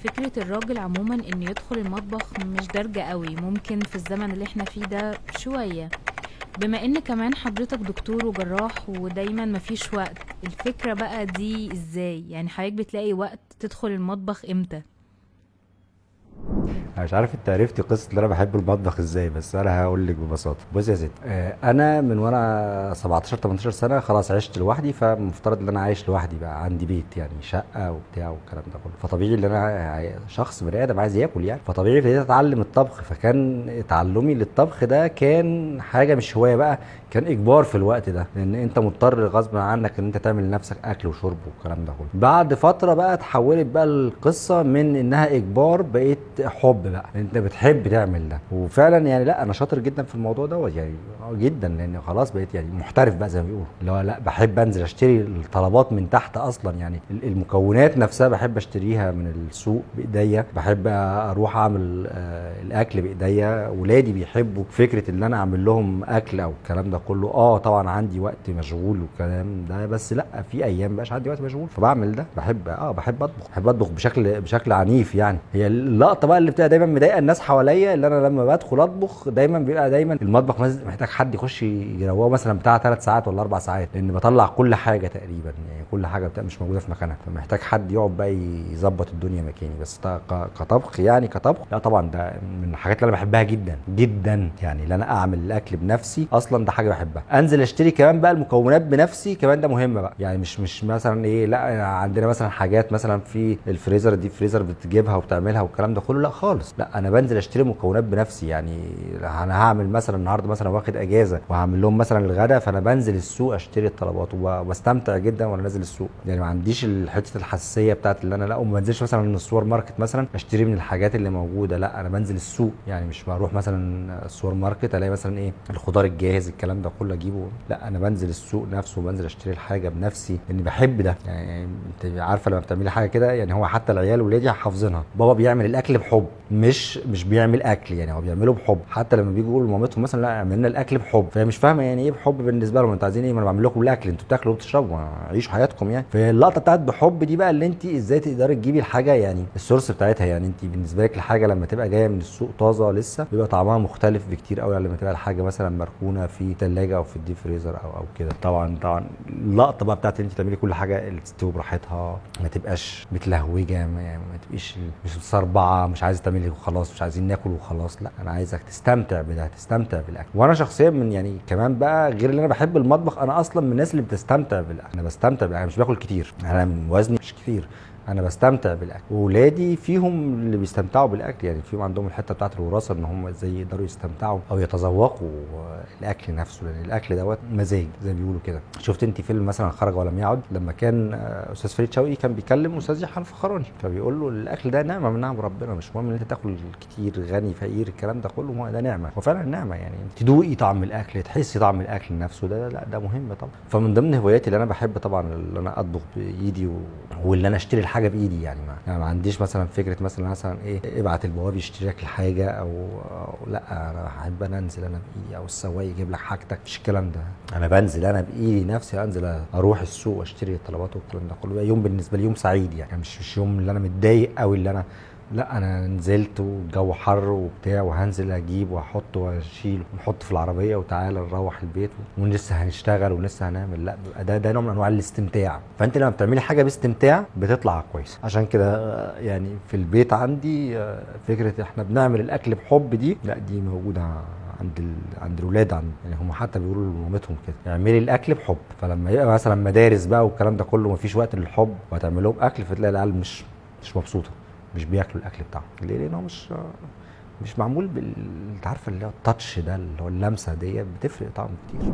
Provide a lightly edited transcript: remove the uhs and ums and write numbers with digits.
فكرة الراجل عموما انه يدخل المطبخ مش دارجة قوي، ممكن في الزمن اللي احنا فيه ده شوية. بما ان كمان حضرتك دكتور وجراح ودايما مفيش وقت، الفكرة بقى دي ازاي؟ يعني حضرتك بتلاقي وقت تدخل المطبخ امتى؟ انا مش عارف انت عرفتي قصه ان انا بحب المطبخ ازاي، بس انا هقول لك ببساطه. بص يا ستي، انا من وانا 17 18 سنه خلاص عشت لوحدي، فمفترض ان انا عايش لوحدي بقى، عندي بيت يعني شقه وبتاع والكلام ده كله، فطبيعي ان انا شخص بني ادم عايز ياكل يعني، فطبيعي ابتديت اتعلم الطبخ. فكان تعلمي للطبخ ده كان حاجه مش هوايه بقى، كان اجبار في الوقت ده، لان انت مضطر غصب عنك ان انت تعمل لنفسك اكل وشرب والكلام ده كله. بعد فتره بقى اتحولت بقى القصه من انها اجبار بقيت حب بقى، انت بتحب تعمل ده. وفعلا يعني لا انا شاطر جدا في الموضوع دوت يعني، جدا، لان خلاص بقيت يعني محترف بقى زي ما بيقولوا، اللي هو لا بحب انزل اشتري الطلبات من تحت اصلا، يعني المكونات نفسها بحب اشتريها من السوق بايديا، بحب اروح اعمل الاكل بايديا. ولادي بيحبوا فكره ان انا اعمل لهم اكل او الكلام ده كله. طبعا عندي وقت مشغول والكلام ده، بس لا في ايام مبقاش عندي وقت مشغول فبعمل ده. بحب اطبخ، بحب اطبخ بشكل عنيف يعني. هي اللقطه بقى اللي بتبقى دايما مضايقه الناس حواليا، اللي انا لما بدخل اطبخ دايما بيبقى دايما المطبخ محتاج حد يخش يروقه مثلا بتاع 3 ساعات ولا 4 ساعات، لان بطلع كل حاجه تقريبا، يعني كل حاجه بتبقى مش موجوده في مكانها، فمحتاج حد يقعد بقى يظبط الدنيا مكاني. بس كطبخ يعني، كطبخ لا طبعا ده من الحاجات اللي انا بحبها جدا جدا يعني، اللي انا اعمل الاكل بنفسي اصلا ده حاجه بحبها. انزل اشتري كمان بقى المكونات بنفسي كمان ده مهم بقى يعني، مش مثلا ايه، لا عندنا مثلا حاجات مثلا في الفريزر دي فريزر بتجيبها وبتعملها والكلام ده كله، لا خالص، لا انا بنزل اشتري مكونات بنفسي يعني. انا هعمل مثلا النهارده مثلا واخد اجازه وهعمل لهم مثلا الغدا، فانا بنزل السوق اشتري الطلبات وبستمتع جدا وانا نازل السوق يعني. ما عنديش حته الحساسيه بتاعت اللي انا لا، وما بنزلش مثلا من السوبر ماركت مثلا اشتري من الحاجات اللي موجوده، لا انا بنزل السوق يعني. مش بروح مثلا السوبر ماركت الاقي مثلا ايه الخضار الجاهز الكلام ده كله اجيبه، لا انا بنزل السوق نفسه وبنزل اشتري الحاجه بنفسي لاني بحب ده يعني. انت عارفه لما بتعملي حاجه كده يعني، هو حتى العيال ولادي حافظينها، بابا بيعمل الاكل بحب، مش بيعمل اكل يعني، هو بيعمله بحب. حتى لما بيجوا يقولوا لمامتهم مثلا لا عملنا الاكل بحب، فهي مش فاهمه يعني ايه بحب بالنسبه لهم. انتوا عايزين ايه؟ ما انا بعمل لكم الاكل، انتوا بتاكلوا وبتشربوا، عيشوا حياتكم يعني. فاللقطه بتاعت بحب دي بقى اللي انت ازاي تقدري تجيبي الحاجه يعني السورس بتاعتها يعني. انت بالنسبه لك الحاجه لما تبقى جايه من السوق طازه لسه بيبقى طعمها مختلف بكتير قوي لما تبقى الحاجه مثلا مركونه في ثلاجه او في الديب فريزر او كده. طبعا اللقطه بقى بتاعت ان انت تعملي كل حاجه اللي تستوي براحتها، ما تبقاش متلهوجه، ما تبقيش مش مصربعه، مش عايزه تعملي وخلاص، مش عايزين ناكل وخلاص، لا انا عايزك تستمتع بده، تستمتع بالاكل. وانا شخصيا من يعني كمان بقى غير اللي انا بحب المطبخ، انا اصلا من الناس اللي بتستمتع بالاكل. انا بستمتع بالاكل، مش باكل كتير، انا من وزني مش كتير، انا بستمتع بالاكل. واولادي فيهم اللي بيستمتعوا بالاكل يعني، فيهم عندهم الحته بتاعت الوراثه ان هم ازاي يقدروا يستمتعوا او يتذوقوا الاكل نفسه، لان الاكل دوت مزاج زي ما بيقولوا كده. شفت انت فيلم مثلا خرج ولم يعد، لما كان استاذ فريد شوقي كان بيكلم استاذ يحيى الفخراني، فبيقول له الاكل ده نعمه من نعم ربنا، مش مهم ان انت تاكل كتير، غني فقير الكلام ده كله، هو ده نعمه، هو فعلا نعمه يعني. تدوقي طعم الاكل، تحسي طعم الاكل نفسه، ده لا ده مهم طبعا. فمن ضمن هواياتي اللي انا بحب طبعا اللي انا اطبخ بايدي واللي انا اشتري الحاجه بايدي يعني. ما عنديش مثلا فكره مثلا ايه ابعت البواب يشتري لك الحاجه أو لا، انا احب انا انزل انا بايدي، او السواق يجيب لك حاجتك، مش الكلام ده. انا بنزل انا بايدي نفسي، انزل اروح السوق واشتري الطلبات والكلام ده كله. يوم بالنسبه لي يوم سعيد يعني، مش يوم اللي انا متضايق قوي اللي انا لا انا نزلت والجو حر وبتاع وهنزل اجيب واحط واشيل ونحط في العربيه وتعالى نروح البيت ولسه هنشتغل ولسه هنعمل، لا بيبقى ده نوع من انواع الاستمتاع. فانت لما بتعملي حاجه باستمتاع بتطلع كويس. عشان كده يعني في البيت عندي فكره احنا بنعمل الاكل بحب دي، لا دي موجوده عند الولاد يعني هم حتى بيقولوا لمامتهم كده اعملي الاكل بحب. فلما يبقى مثلا مدارس بقى والكلام ده كله مفيش وقت للحب وهتعمل لهم اكل، فتلاقي العيال مش مبسوطه، مش بياكلوا الاكل بتاعهم. ليه؟ لانه مش معمول انت عارفه اللي هو التاتش ده، اللي هو اللمسه دي بتفرق طعم كتير.